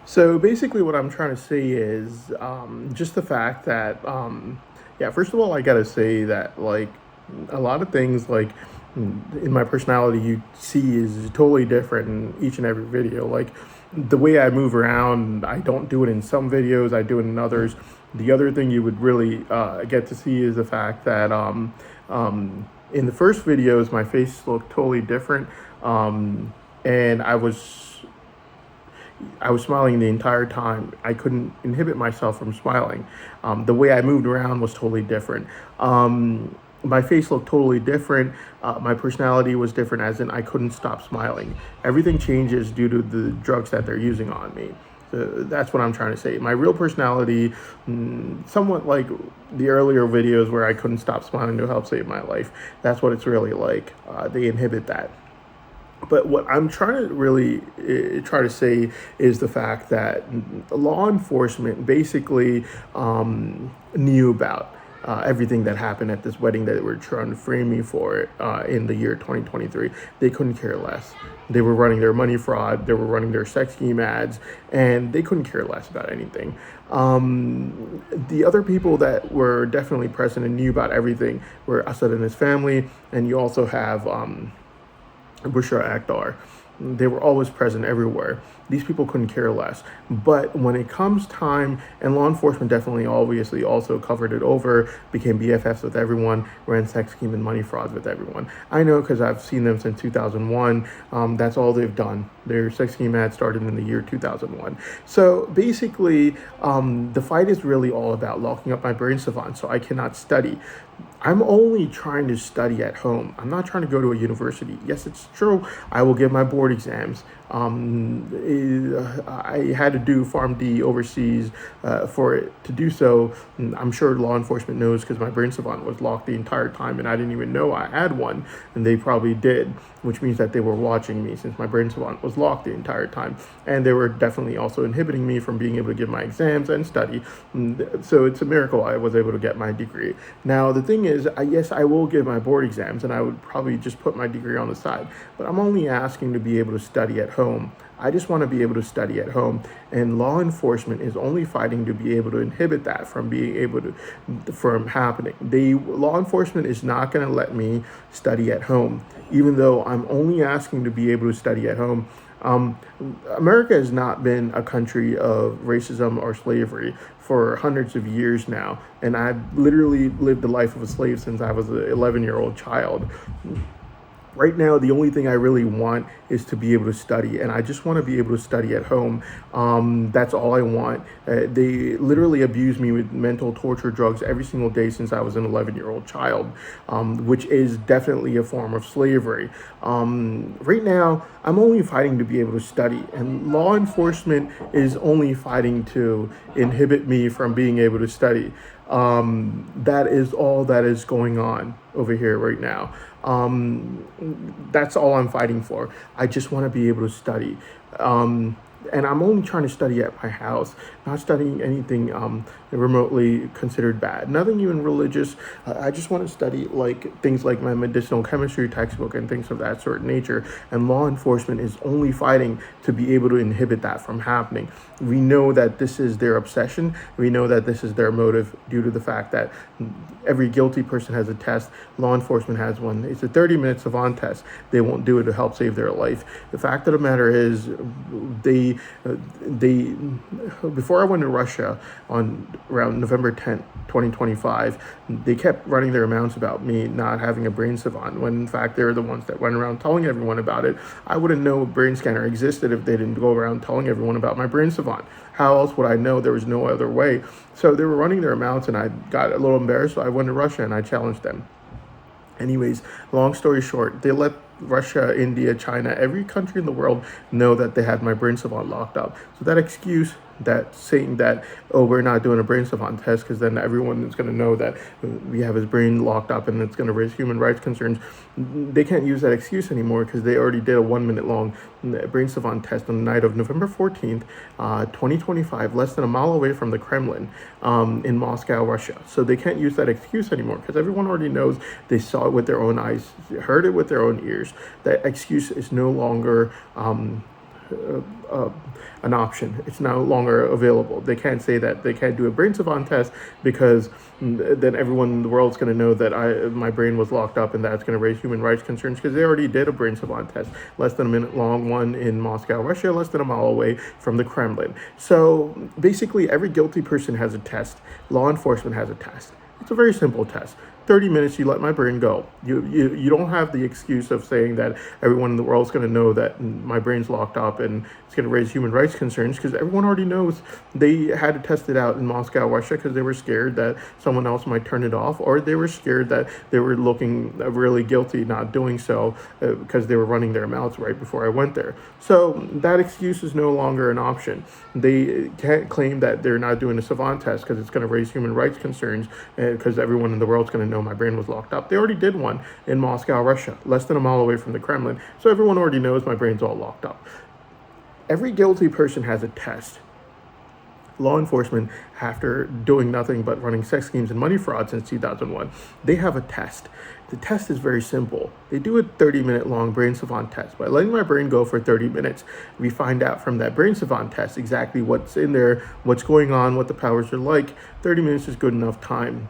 So basically, what I'm trying to say is just the fact that, yeah, first of all, I gotta say that, like, a lot of things, like, in my personality, you see is totally different in each and every video. Like, the way I move around, I don't do it in some videos, I do it in others. The other thing you would really get to see is the fact that in the first videos, my face looked totally different. And I was smiling the entire time. I couldn't inhibit myself from smiling. The way I moved around was totally different. My face looked totally different. My personality was different, as in I couldn't stop smiling. Everything changes due to the drugs that they're using on me. So that's what I'm trying to say. My real personality, somewhat like the earlier videos where I couldn't stop smiling to help save my life. That's what it's really like. They inhibit that. But what I'm trying to really try to say is the fact that law enforcement basically knew about everything that happened at this wedding that they were trying to frame me for in the year 2023. They couldn't care less. They were running their money fraud, they were running their sex scheme ads, and they couldn't care less about anything. The other people that were definitely present and knew about everything were Assad and his family, and you also have Bushra Akhtar. They were always present everywhere. These people couldn't care less. But when it comes time, and law enforcement definitely obviously also covered it over, became BFFs with everyone, ran sex scheme and money frauds with everyone. I know because I've seen them since 2001. That's all they've done. Their sex scheme ad started in the year 2001. So basically, the fight is really all about locking up my brain savant so I cannot study. I'm only trying to study at home. I'm not trying to go to a university. Yes, it's true. I will give my board exams. I had to do Farm D overseas for it to do so. I'm sure law enforcement knows because my brain savant was locked the entire time and I didn't even know I had one. And they probably did, which means that they were watching me since my brain savant was locked the entire time. And they were definitely also inhibiting me from being able to give my exams and study. So it's a miracle I was able to get my degree. Now, the thing is, yes, I will give my board exams and I would probably just put my degree on the side, but I'm only asking to be able to study at home. I just want to be able to study at home, and law enforcement is only fighting to be able to inhibit that from being able to from happening. The law enforcement is not going to let me study at home, even though I'm only asking to be able to study at home. Um, America has not been a country of racism or slavery for hundreds of years now, and I've literally lived the life of a slave since I was an 11-year-old child. Right now, the only thing I really want is to be able to study, and I just want to be able to study at home. That's all I want. They literally abuse me with mental torture drugs every single day since I was an 11-year-old child, which is definitely a form of slavery. Right now, I'm only fighting to be able to study, and law enforcement is only fighting to inhibit me from being able to study. That is all that is going on over here right now. That's all I'm fighting for. I just want to be able to study. And I'm only trying to study at my house, not studying anything remotely considered bad. Nothing even religious. I just want to study like things like my medicinal chemistry textbook and things of that sort of nature. And law enforcement is only fighting to be able to inhibit that from happening. We know that this is their obsession. We know that this is their motive due to the fact that every guilty person has a test. Law enforcement has one. It's a 30-minute savant test. They won't do it to help save their life. The fact of the matter is, they before I went to Russia on around November 10th, 2025, they kept running their mouths about me not having a brain savant, when in fact they're the ones that went around telling everyone about it. I wouldn't know a brain scanner existed if they didn't go around telling everyone about my brain savant. How else would I know? There was no other way. So they were running their mouths, and I got a little embarrassed. So I went to Russia and I challenged them. Anyways, long story short, they let Russia, India, China, every country in the world know that they had my brain savant locked up. So that excuse, that saying that, oh, we're not doing a brain savant test because then everyone is going to know that we have his brain locked up and it's going to raise human rights concerns. They can't use that excuse anymore because they already did a 1 minute long brain savant test on the night of November 14th, 2025, less than a mile away from the Kremlin in Moscow, Russia. So they can't use that excuse anymore because everyone already knows. They saw it with their own eyes, heard it with their own ears. That excuse is no longer uh, an option. It's no longer available. They can't say that they can't do a brain savant test because then everyone in the world is going to know that my brain was locked up, and that's going to raise human rights concerns because they already did a brain savant test, less than a minute long one in Moscow, Russia, less than a mile away from the Kremlin. So basically, every guilty person has a test. Law enforcement has a test. It's a very simple test. 30 minutes, you let my brain go. You don't have the excuse of saying that everyone in the world is going to know that my brain's locked up and it's going to raise human rights concerns, because everyone already knows. They had to test it out in Moscow, Russia, because they were scared that someone else might turn it off, or they were scared that they were looking really guilty not doing so because they were running their mouths right before I went there. So that excuse is no longer an option. They can't claim that they're not doing a savant test because it's going to raise human rights concerns because everyone in the world's going to know my brain was locked up. They already did one in Moscow, Russia, less than a mile away from the Kremlin. So everyone already knows my brain's all locked up. Every guilty person has a test. Law enforcement, after doing nothing but running sex schemes and money fraud since 2001, they have a test. The test is very simple. They do a 30-minute long brain savant test. By letting my brain go for 30 minutes, we find out from that brain savant test exactly what's in there, what's going on, what the powers are like. 30 minutes is good enough time.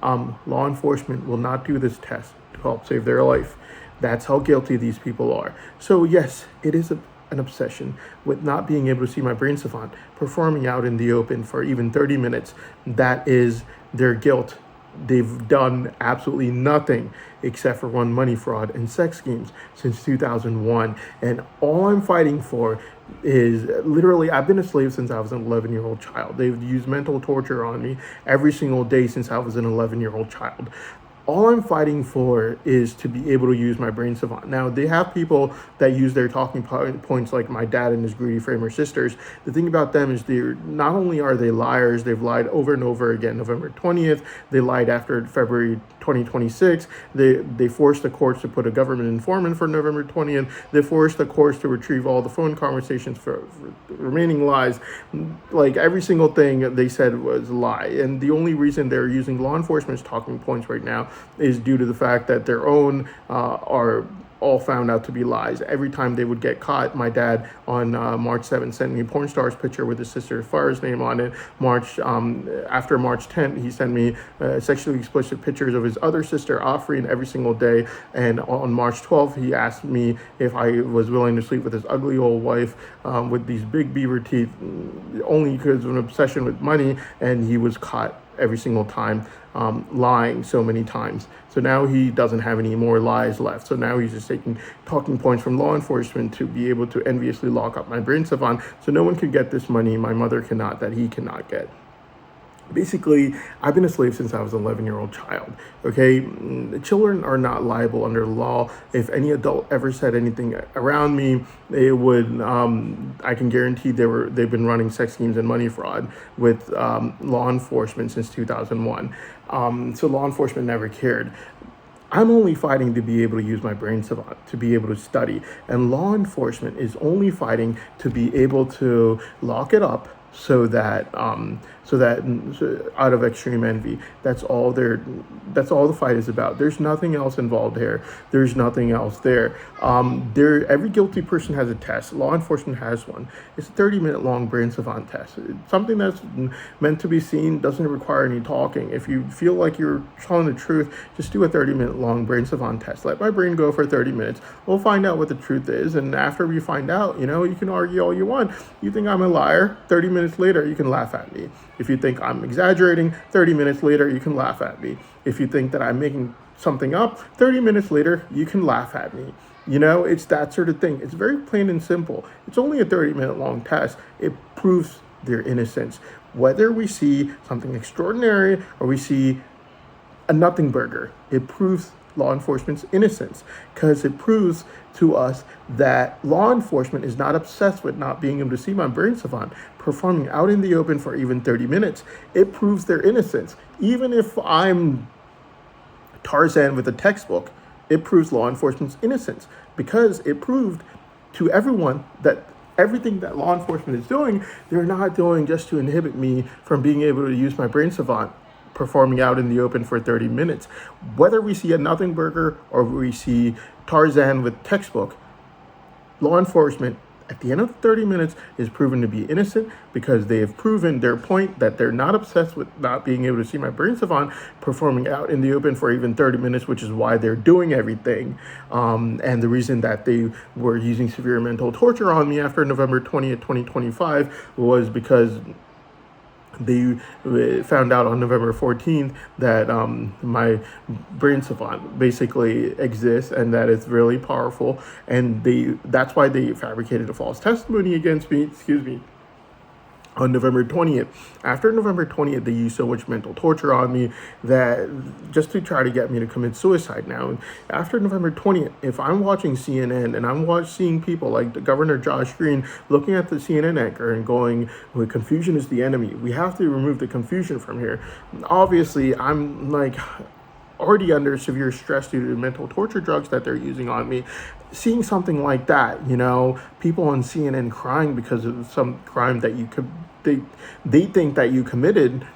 Law enforcement will not do this test to help save their life. That's how guilty these people are. So yes, it is an obsession with not being able to see my brain savant performing out in the open for even 30 minutes. That is their guilt. They've done absolutely nothing except for run money fraud and sex schemes since 2001. And all I'm fighting for is literally, I've been a slave since I was an 11-year-old child. They've used mental torture on me every single day since I was an 11-year-old child. All I'm fighting for is to be able to use my brain savant. Now, they have people that use their talking points like my dad and his greedy framer sisters. The thing about them is they're not only are they liars, they've lied over and over again. November 20th, they lied after February 2026. They forced the courts to put a government informant for November 20th. They forced the courts to retrieve all the phone conversations for remaining lies. Like every single thing they said was a lie. And the only reason they're using law enforcement's talking points right now is due to the fact that their own are all found out to be lies. Every time they would get caught, my dad on March 7th sent me a porn star's picture with his sister Farah's name on it. After March 10th, he sent me sexually explicit pictures of his other sister Afreen every single day. And on March 12th, he asked me if I was willing to sleep with his ugly old wife with these big beaver teeth, only because of an obsession with money. And he was caught every single time, lying so many times. So now he doesn't have any more lies left. So now he's just taking talking points from law enforcement to be able to enviously lock up my brain savant so no one can get this money my mother cannot, that he cannot get. Basically, I've been a slave since I was an 11-year-old child, okay? Children are not liable under the law. If any adult ever said anything around me, it would, I can guarantee they've been running sex schemes and money fraud with law enforcement since 2001. So law enforcement never cared. I'm only fighting to be able to use my brain savant, to be able to study. And law enforcement is only fighting to be able to lock it up so that out of extreme envy. That's all the fight is about. There's nothing else involved here. There's nothing else there. Every guilty person has a test. Law enforcement has one. It's a 30-minute long brain savant test. It's something that's meant to be seen, doesn't require any talking. If you feel like you're telling the truth, just do a 30-minute long brain savant test. Let my brain go for 30 minutes. We'll find out what the truth is. And after we find out, you can argue all you want. You think I'm a liar, 30 minutes later, you can laugh at me. If you think I'm exaggerating, 30 minutes later, you can laugh at me. If you think that I'm making something up, 30 minutes later, you can laugh at me. It's that sort of thing. It's very plain and simple. It's only a 30-minute long test. It proves their innocence. Whether we see something extraordinary or we see a nothing burger, it proves law enforcement's innocence, because it proves to us that law enforcement is not obsessed with not being able to see my brain savant performing out in the open for even 30 minutes. It proves their innocence. Even if I'm Tarzan with a textbook, it proves law enforcement's innocence, because it proved to everyone that everything that law enforcement is doing, they're not doing just to inhibit me from being able to use my brain savant performing out in the open for 30 minutes. Whether we see a nothing burger or we see Tarzan with textbook, law enforcement at the end of the 30 minutes is proven to be innocent because they have proven their point that they're not obsessed with not being able to see my brain savant performing out in the open for even 30 minutes, which is why they're doing everything. And the reason that they were using severe mental torture on me after November 20th, 2025 was because they found out on November 14th that my brain savant basically exists and that it's really powerful. And that's why they fabricated a false testimony against me, excuse me, on November 20th. After November 20th, they used so much mental torture on me that just to try to get me to commit suicide now. And after November 20th, if I'm watching CNN and seeing people like the Governor Josh Green looking at the CNN anchor and going, well, confusion is the enemy. We have to remove the confusion from here. Obviously, I'm like already under severe stress due to the mental torture drugs that they're using on me. Seeing something like that, people on CNN crying because of some crime that they think that you committed,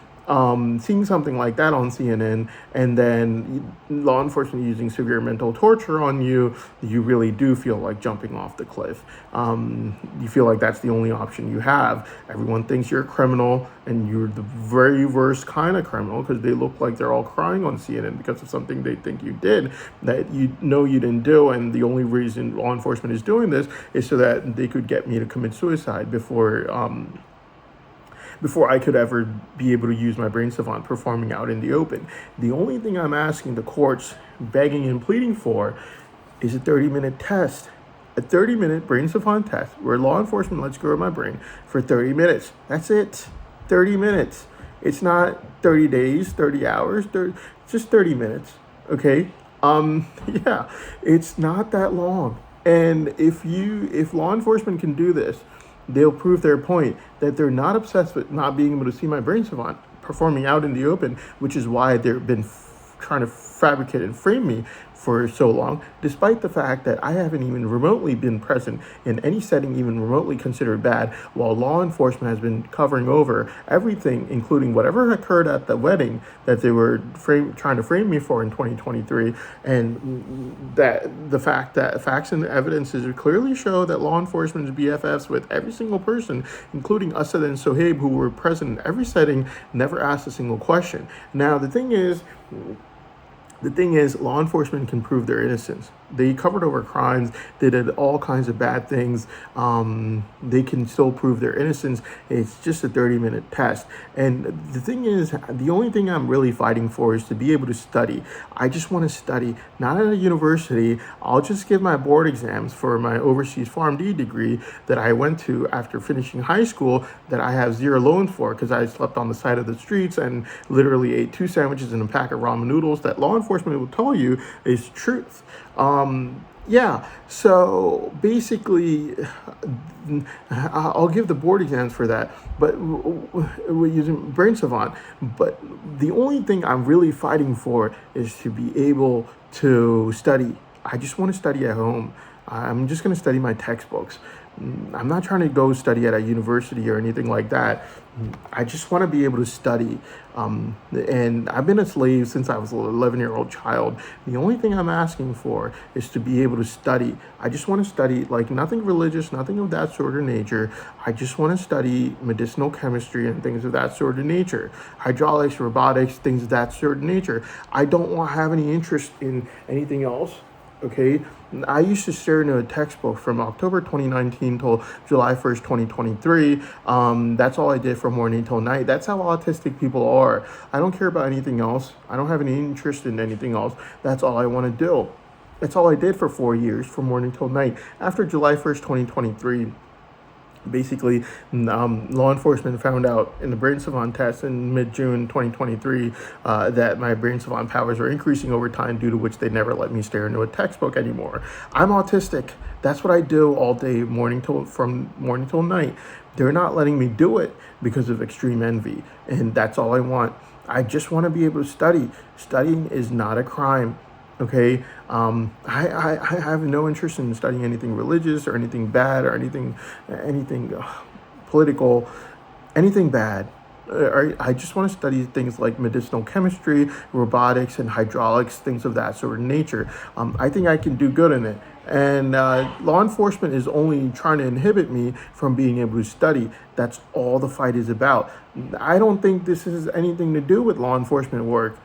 seeing something like that on CNN, and then law enforcement using severe mental torture on you, you really do feel like jumping off the cliff. You feel like that's the only option you have. Everyone thinks you're a criminal, and you're the very worst kind of criminal because they look like they're all crying on CNN because of something they think you did that you didn't do. And the only reason law enforcement is doing this is so that they could get me to commit suicide before I could ever be able to use my brain savant performing out in the open. The only thing I'm asking the courts, begging and pleading for, is a 30-minute test. A 30-minute brain savant test where law enforcement lets go of my brain for 30 minutes. That's it. 30 minutes. It's not 30 days, 30 hours, just 30 minutes. Okay? Yeah, it's not that long. And if law enforcement can do this, they'll prove their point that they're not obsessed with not being able to see my brain savant performing out in the open, which is why they've been trying to fabricate and frame me for so long, despite the fact that I haven't even remotely been present in any setting even remotely considered bad, while law enforcement has been covering over everything, including whatever occurred at the wedding that they were trying to frame me for in 2023, and that the fact that facts and evidences clearly show that law enforcement is BFFs with every single person, including Asad and Sohaib, who were present in every setting, never asked a single question. Now, the thing is, law enforcement can prove their innocence. They covered over crimes. They did all kinds of bad things. They can still prove their innocence. It's just a 30-minute test. And the thing is, the only thing I'm really fighting for is to be able to study. I just want to study, not at a university. I'll just give my board exams for my overseas PharmD degree that I went to after finishing high school that I have zero loans for because I slept on the side of the streets and literally ate 2 sandwiches and a pack of ramen noodles that law enforcement will tell you is truth. Yeah, so basically, I'll give the board exams for that, but we're using Brain Savant. But the only thing I'm really fighting for is to be able to study. I just want to study at home. I'm just going to study my textbooks. I'm not trying to go study at a university or anything like that. I just want to be able to study. And I've been a slave since I was an 11-year-old child. The only thing I'm asking for is to be able to study. I just want to study, like, nothing religious, nothing of that sort of nature. I just want to study medicinal chemistry and things of that sort of nature. Hydraulics, robotics, things of that sort of nature. I don't want to have any interest in anything else. Okay, I used to stare into a textbook from October 2019 till July 1st, 2023. That's all I did from morning till night. That's how autistic people are. I don't care about anything else. I don't have any interest in anything else. That's all I want to do. That's all I did for 4 years, from morning till night. After July 1st, 2023, basically, law enforcement found out in the brain savant test in mid-June 2023 that my brain savant powers were increasing over time, due to which they never let me stare into a textbook anymore. I'm autistic. That's what I do all day, from morning till night. They're not letting me do it because of extreme envy, and that's all I want. I just want to be able to study. Studying is not a crime. Okay, I have no interest in studying anything religious or anything bad or anything political, anything bad. I just want to study things like medicinal chemistry, robotics, and hydraulics, things of that sort of nature. I think I can do good in it. And law enforcement is only trying to inhibit me from being able to study. That's all the fight is about. I don't think this has anything to do with law enforcement work,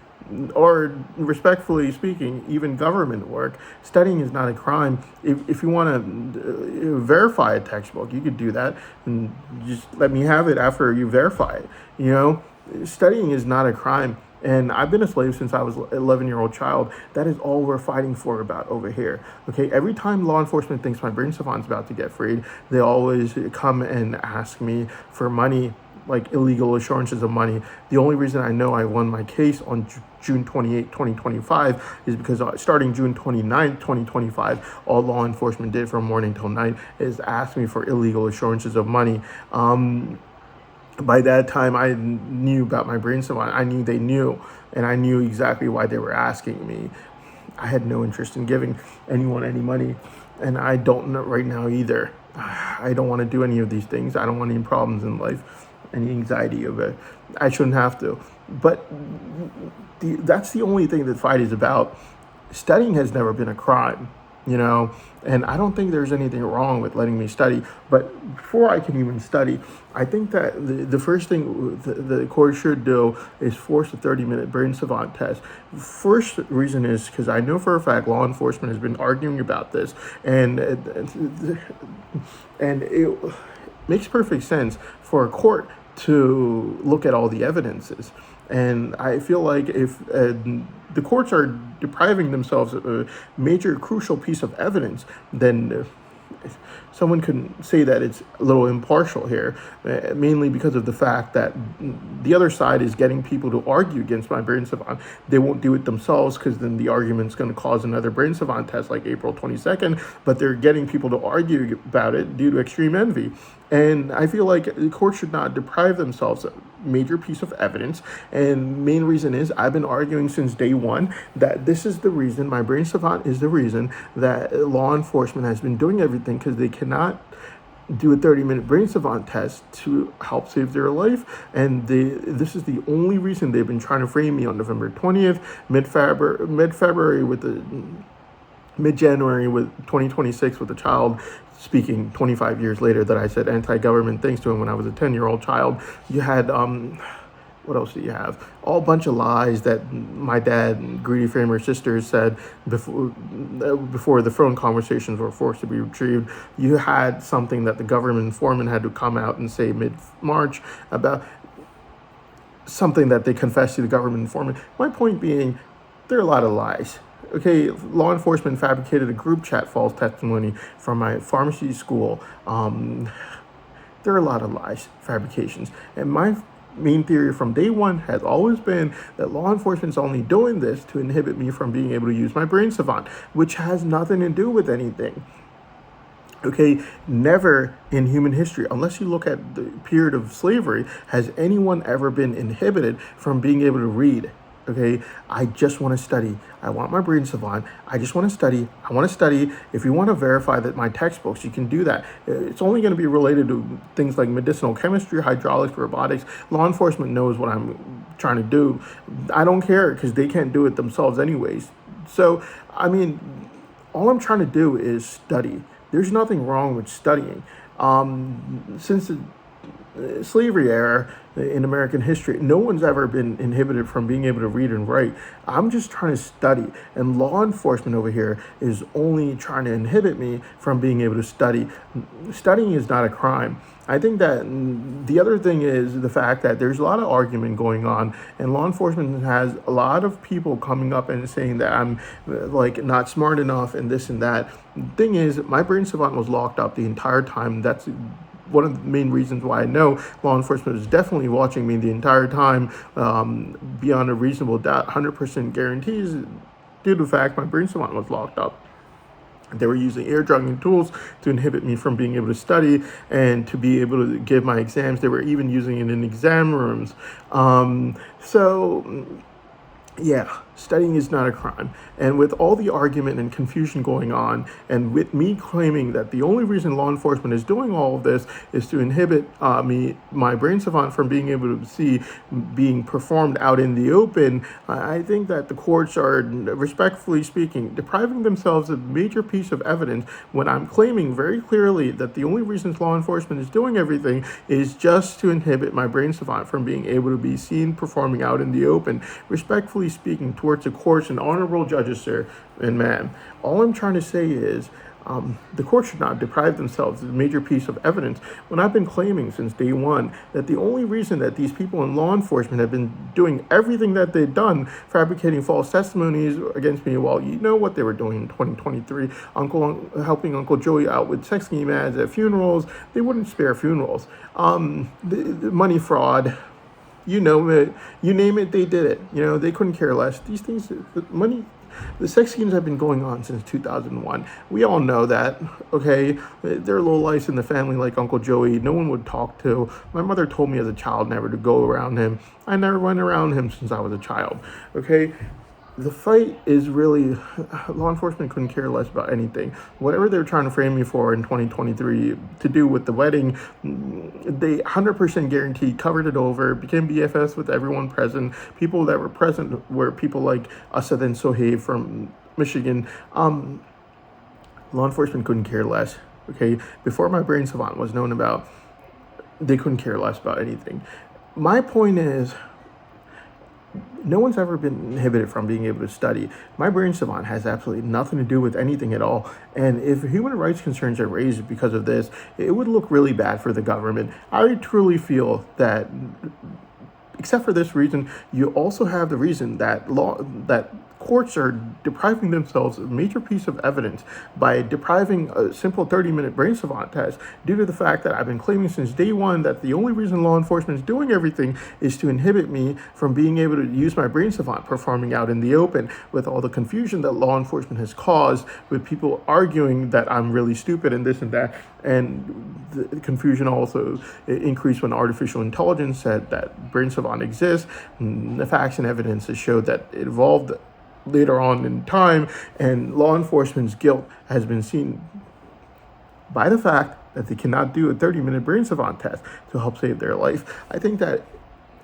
or respectfully speaking, even government work. Studying is not a crime. If you want to verify a textbook, you could do that and just let me have it after you verify it. You know, studying is not a crime. And I've been a slave since I was an 11-year-old child. That is all we're fighting for about over here. Okay, every time law enforcement thinks my brain savant's about to get freed, they always come and ask me for money, like illegal assurances of money. The only reason I know I won my case on June 28, 2025 is because starting June 29, 2025, all law enforcement did from morning till night is ask me for illegal assurances of money. By that time, I knew about my brain savant. I knew they knew, and I knew exactly why they were asking me. I had no interest in giving anyone any money, and I don't know right now either. I don't want to do any of these things. I don't want any problems in life, any anxiety of it. I shouldn't have to. But that's the only thing that fight is about. Studying has never been a crime, you know, and I don't think there's anything wrong with letting me study. But before I can even study, I think that the first thing the court should do is force a 30-minute brain savant test. First reason is because I know for a fact law enforcement has been arguing about this, and it makes perfect sense for a court to look at all the evidences. And I feel like if the courts are depriving themselves of a major crucial piece of evidence, then someone can say that it's a little impartial here, mainly because of the fact that the other side is getting people to argue against my brain savant. They won't do it themselves because then the argument's going to cause another brain savant test like April 22nd, but they're getting people to argue about it due to extreme envy. And I feel like the court should not deprive themselves of a major piece of evidence. And main reason is I've been arguing since day one that this is the reason, my brain savant is the reason that law enforcement has been doing everything, because they cannot do a 30-minute brain savant test to help save their life. And this is the only reason they've been trying to frame me on November 20th, mid-February with the mid-January with 2026 with a child speaking 25 years later that I said anti-government things to him when I was a 10-year-old child. You had, what else do you have? All bunch of lies that my dad and Greedy Framer sisters said before the phone conversations were forced to be retrieved. You had something that the government informant had to come out and say mid-March about something that they confessed to the government informant. My point being, there are a lot of lies. Okay, law enforcement fabricated a group chat false testimony from my pharmacy school. There are a lot of lies, fabrications. And my main theory from day one has always been that law enforcement's only doing this to inhibit me from being able to use my brain savant, which has nothing to do with anything. Okay, never in human history, unless you look at the period of slavery, has anyone ever been inhibited from being able to read. Okay, I just want to study. I want my brain savant. I just want to study. I want to study. If you want to verify that my textbooks, you can do that. It's only going to be related to things like medicinal chemistry, hydraulics, robotics. Law enforcement knows what I'm trying to do. I don't care because they can't do it themselves anyways. So, I mean, all I'm trying to do is study. There's nothing wrong with studying. Since the slavery era in American history, no one's ever been inhibited from being able to read and write. I'm just trying to study, and law enforcement over here is only trying to inhibit me from being able to study. Studying is not a crime. I think that the other thing is the fact that there's a lot of argument going on, and law enforcement has a lot of people coming up and saying that I'm like not smart enough and this and that. The thing is, my brain savant was locked up the entire time. That's one of the main reasons why I know law enforcement is definitely watching me the entire time, beyond a reasonable doubt, 100% guarantees, due to the fact my brain savant was locked up. They were using ear drugging tools to inhibit me from being able to study and to be able to give my exams. They were even using it in exam rooms. So, yeah. Studying is not a crime. And with all the argument and confusion going on, and with me claiming that the only reason law enforcement is doing all of this is to inhibit my brain savant, from being able to see being performed out in the open, I think that the courts are, respectfully speaking, depriving themselves of a major piece of evidence when I'm claiming very clearly that the only reasons law enforcement is doing everything is just to inhibit my brain savant from being able to be seen performing out in the open. Respectfully speaking, towards the courts and honorable judges, sir and ma'am, all I'm trying to say is the court should not deprive themselves of a major piece of evidence when I've been claiming since day one that the only reason that these people in law enforcement have been doing everything that they've done, fabricating false testimonies against me, while you know what they were doing in 2023, helping Uncle Joey out with sex scheme ads at funerals. They wouldn't spare funerals. The money fraud, you know it, you name it, they did it. They couldn't care less. These things, the sex schemes have been going on since 2001. We all know that, okay? There are lowlifes in the family like Uncle Joey no one would talk to. My mother told me as a child never to go around him. I never went around him since I was a child, okay? The fight is really, law enforcement couldn't care less about anything. Whatever they're trying to frame me for in 2023 to do with the wedding, they 100% guaranteed covered it over, became BFFs with everyone present. People that were present were people like Asad and Sohaib from Michigan. Law enforcement couldn't care less, okay? Before my brain savant was known about, they couldn't care less about anything. My point is, no one's ever been inhibited from being able to study. My brain savant has absolutely nothing to do with anything at all. And if human rights concerns are raised because of this, it would look really bad for the government. I truly feel that, except for this reason, you also have the reason that courts are depriving themselves of a major piece of evidence by depriving a simple 30-minute brain savant test due to the fact that I've been claiming since day one that the only reason law enforcement is doing everything is to inhibit me from being able to use my brain savant performing out in the open, with all the confusion that law enforcement has caused, with people arguing that I'm really stupid and this and that. And the confusion also increased when artificial intelligence said that brain savant exists. And the facts and evidence has showed that it evolved later on in time, and law enforcement's guilt has been seen by the fact that they cannot do a 30-minute brain savant test to help save their life. I think that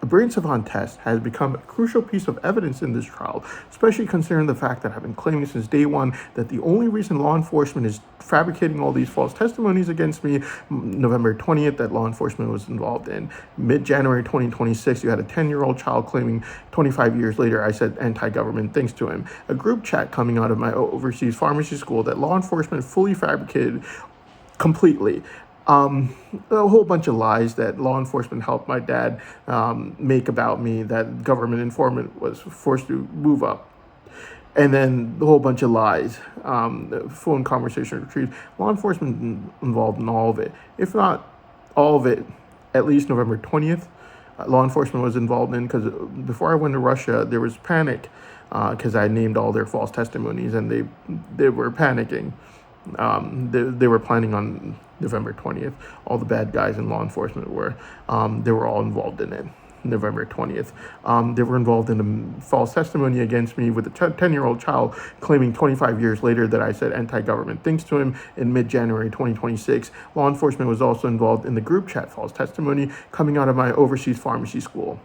a brain savant test has become a crucial piece of evidence in this trial, especially considering the fact that I've been claiming since day one that the only reason law enforcement is fabricating all these false testimonies against me, November 20th, that law enforcement was involved in. Mid-January 2026, you had a 10-year-old child claiming 25 years later I said anti-government things to him. A group chat coming out of my overseas pharmacy school that law enforcement fully fabricated completely. A whole bunch of lies that law enforcement helped my dad make about me, that government informant was forced to move up. And then a whole bunch of lies, phone conversation retrieved. Law enforcement involved in all of it. If not all of it, at least November 20th, law enforcement was involved in, because before I went to Russia, there was panic because I named all their false testimonies, and they were panicking. They were planning on November 20th. All the bad guys in law enforcement were. They were all involved in it. November 20th. They were involved in a false testimony against me with a 10-year-old child claiming 25 years later that I said anti-government things to him in mid-January 2026. Law enforcement was also involved in the group chat false testimony coming out of my overseas pharmacy school.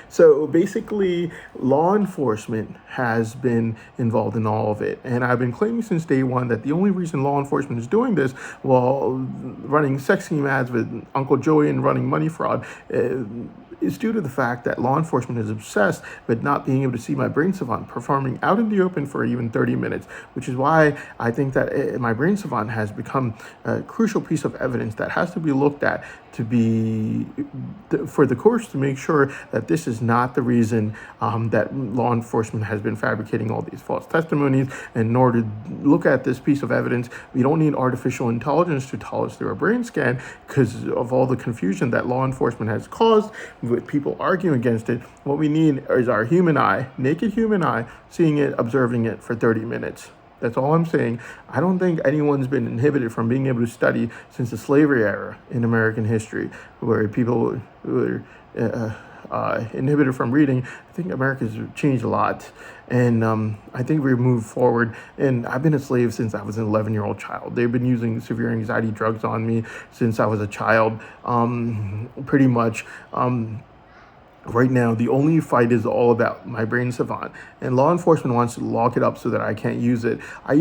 So basically, law enforcement has been involved in all of it. And I've been claiming since day one that the only reason law enforcement is doing this while running sex scheme ads with Uncle Joey and running money fraud is due to the fact that law enforcement is obsessed with not being able to see my brain savant performing out in the open for even 30 minutes, which is why I think that my brain savant has become a crucial piece of evidence that has to be looked at for the courts to make sure that this is not the reason that law enforcement has been fabricating all these false testimonies. And in order to look at this piece of evidence, we don't need artificial intelligence to tell us through a brain scan because of all the confusion that law enforcement has caused with people arguing against it. What we need is our human eye, naked human eye, seeing it, observing it for 30 minutes. That's all I'm saying. I don't think anyone's been inhibited from being able to study since the slavery era in American history, where people were inhibited from reading. I think America's changed a lot. And I think we moved forward. And I've been a slave since I was an 11-year-old child. They've been using severe anxiety drugs on me since I was a child, pretty much. Right now, the only fight is all about my brain savant, and law enforcement wants to lock it up so that I can't use it. I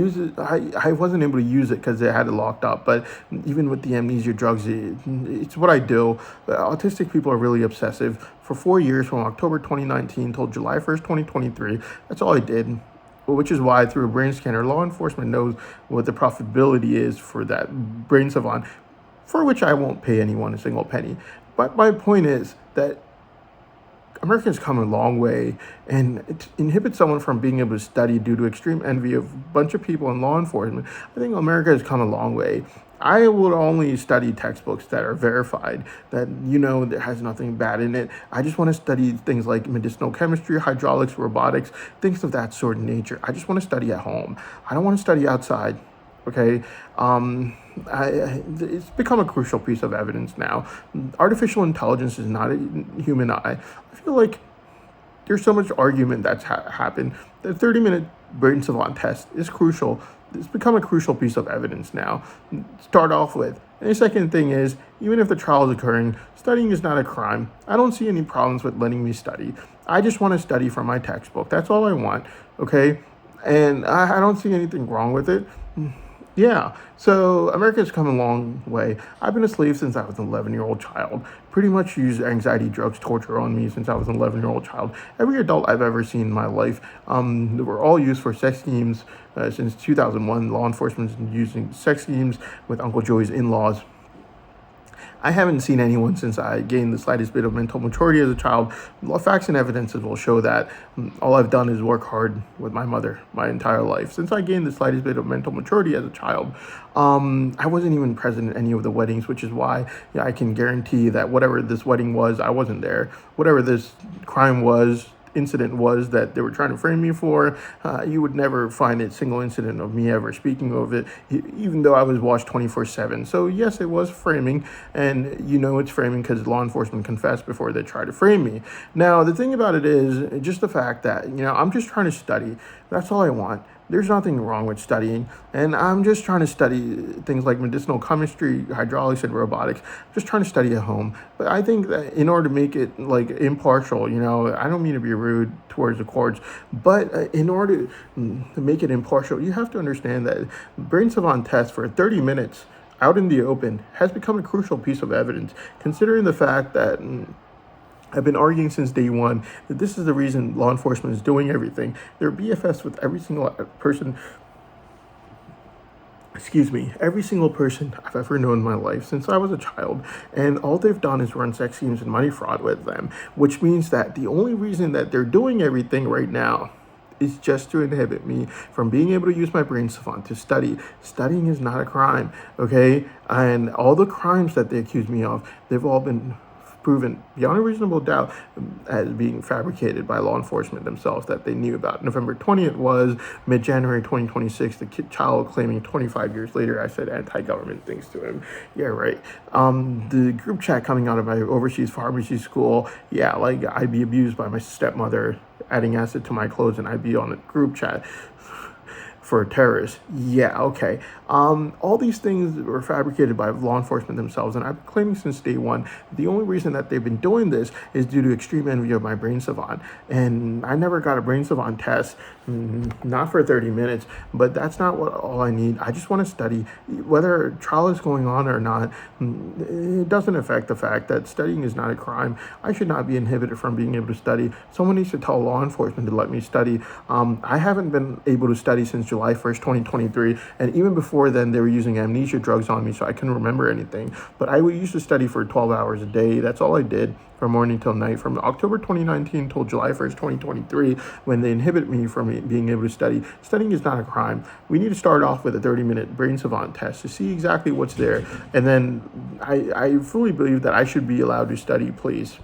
wasn't able to use it because they had it locked up. But even with the amnesia drugs, it's what I do. Autistic people are really obsessive. For 4 years, from October 2019 till July 1st, 2023, that's all I did. Which is why, through a brain scanner, law enforcement knows what the profitability is for that brain savant, for which I won't pay anyone a single penny. But my point is that Americans come a long way, and it inhibits someone from being able to study due to extreme envy of a bunch of people in law enforcement. I think America has come a long way. I would only study textbooks that are verified, that that has nothing bad in it. I just want to study things like medicinal chemistry, hydraulics, robotics, things of that sort of nature. I just want to study at home. I don't want to study outside. Okay, it's become a crucial piece of evidence now. Artificial intelligence is not a human eye. I feel like there's so much argument that's happened. The 30-minute brain savant test is crucial. It's become a crucial piece of evidence now. Start off with. And the second thing is, even if the trial is occurring, studying is not a crime. I don't see any problems with letting me study. I just want to study from my textbook. That's all I want. Okay, and I don't see anything wrong with it. Yeah, so America's come a long way. I've been a slave since I was an 11-year-old child. Pretty much used anxiety drugs, torture on me since I was an 11-year-old child. Every adult I've ever seen in my life were all used for sex schemes. Since 2001, law enforcement's been using sex schemes with Uncle Joey's in-laws. I haven't seen anyone since I gained the slightest bit of mental maturity as a child. Facts and evidences will show that. All I've done is work hard with my mother my entire life. Since I gained the slightest bit of mental maturity as a child, I wasn't even present at any of the weddings, which is why I can guarantee that whatever this wedding was, I wasn't there. Whatever this crime was, incident was that they were trying to frame me for, you would never find a single incident of me ever speaking of it, even though I was watched 24/7. So yes, it was framing, and it's framing because law enforcement confessed before they tried to frame me. Now, the thing about it is just the fact that, I'm just trying to study. That's all I want. There's nothing wrong with studying, and I'm just trying to study things like medicinal chemistry, hydraulics, and robotics. I'm just trying to study at home. But I think that in order to make it impartial, I don't mean to be rude towards the courts, but in order to make it impartial, you have to understand that brain savant test for 30 minutes out in the open has become a crucial piece of evidence, considering the fact that I've been arguing since day one that this is the reason law enforcement is doing everything. They're BFFs with every single person, every single person I've ever known in my life since I was a child. And all they've done is run sex schemes and money fraud with them, which means that the only reason that they're doing everything right now is just to inhibit me from being able to use my brain savant to study. Studying is not a crime, okay? And all the crimes that they accuse me of, they've all been proven beyond a reasonable doubt as being fabricated by law enforcement themselves that they knew about. November 20th was mid-January 2026, the child claiming 25 years later I said anti-government things to him. Yeah, right. The group chat coming out of my overseas pharmacy school, I'd be abused by my stepmother, adding acid to my clothes, and I'd be on a group chat for terrorists. Yeah, okay. All these things were fabricated by law enforcement themselves, and I've been claiming since day one the only reason that they've been doing this is due to extreme envy of my brain savant. And I never got a brain savant test, not for 30 minutes, but that's not all I need. I just want to study. Whether a trial is going on or not, it doesn't affect the fact that studying is not a crime. I should not be inhibited from being able to study. Someone needs to tell law enforcement to let me study. I haven't been able to study since July 1st, 2023, and even before then, they were using amnesia drugs on me, so I couldn't remember anything. But I used to study for 12 hours a day. That's all I did from morning till night, from October 2019 till July 1st, 2023, when they inhibit me from being able to study. Studying is not a crime. We need to start off with a 30-minute brain savant test to see exactly what's there. And then I fully believe that I should be allowed to study, please.